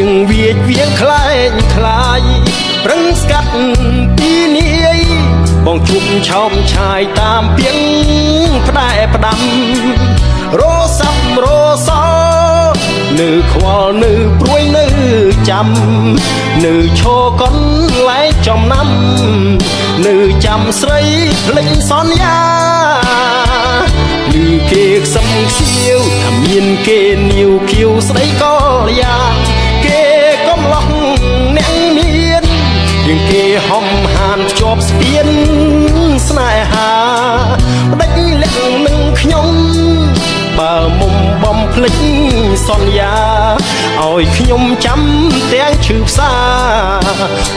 ងវាចវាងខ្លែងខ្លាយប្រឹងស្កាត់ពីនាយបងជុំឆោមឆាយតាមពីងផ្ដែផ្ដាំរសាប់រសនៅខ្វល់នៅព្រួយនៅចាំនៅឈរកនលែងចំណាំនៅចាំស្រីភ្លេចសន្យាឮគេខ្សឹមខ្សៀវថាមានគេនាវខៀវស្ដីក៏យ៉ាងគេកំឡោះអ្នកមានយើងគេហំហានភ្ជាប់ស្ពានស្នេហាផ្ដាច់លាក់នឹងខ្ញុំបើមុំបំភ្លេចសន្យាឲ្យខ្ញុំចាំទាំងឈឺផ្សា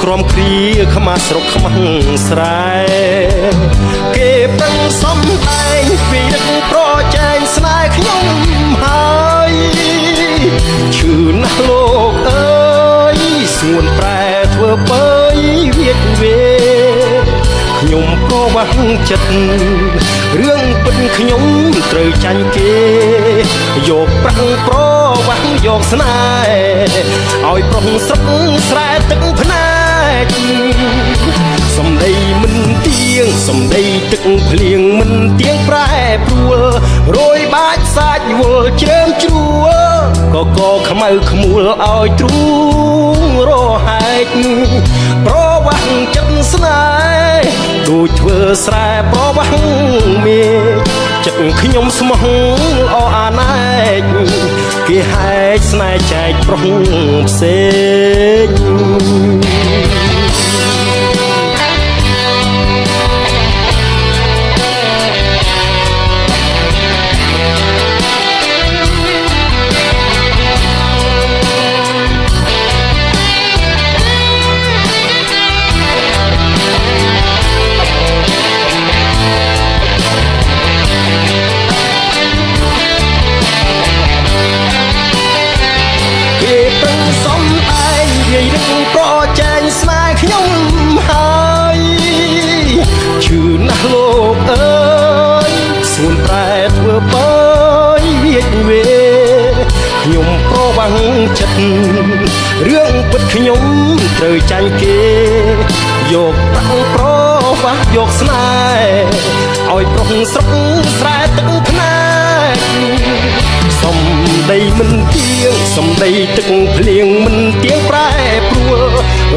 ក្រំគ្រាខ្មាស់ស្រុកខ្មាស់ស្រែគេប្រឹងសំដែងពីរឹកប្រជែងស្នេហ៍ខ្ញុំហើយឈឺណាស់លោកអើយស្ងួនប្រែធ្វើពើយវាចវេខ្ញុំប្រវាស់ចិត្តរឿងពិតខ្ញុំត្រូវចាញ់គេយកប្រាំងប្រវាស់យកស្នេហ៍ឲ្យប្រុសស្រុកស្រែទឹកភ្នែកសំដីមិនទៀងសំដីទឹកភ្លៀងមិនទៀងប្រែព្រួលរយបាច់សាច់វល់ជ្រើមជ្រួលកខ្មៅខ្មួលឲ្យទ្រូងរហែកប្រវាស់ចិត្តស្នេហ៍ដូចធ្វើស្រែប្រវាស់មេចិត្តខ្ញុំស្មោះល្អអាណែកគេហែកស្នេហ៍ចែកប្រុសផ្សេងប្រជែងស្នេហ៍ខ្ញុំហើយឈឺណាស់លោកអើយសួនប្រែធ្វើបើយវាចវេខ្ញុំប្រវាំងចិត្តរឿងពិតខ្ញុំត្រូវចាញ់គេយកប្រាំងប្រវាស់យកស្នេហ៍ឲ្យប្រុសស្រុកស្រែទឹកភ្នែកសំដីមិនទៀងសំដីទឹកភ្លៀងមិនទៀងប្រែព្រួល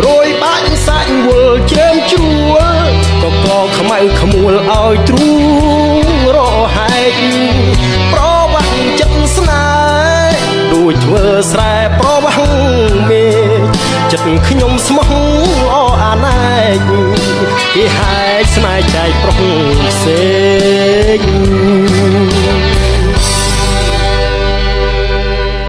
រយបាច់សាច់វល់ជ្រើមជ្រួលកខ្មៅខ្មួលឲ្យទ្រូងរហែកប្រវាស់ចិត្តស្នេហ៍ដូចធ្វើស្រែប្រវាស់មេចិត្តខ្ញុំស្មោះល្អអាណែកគេហែកស្នេហ៍ចែកប្រុសផ្សេង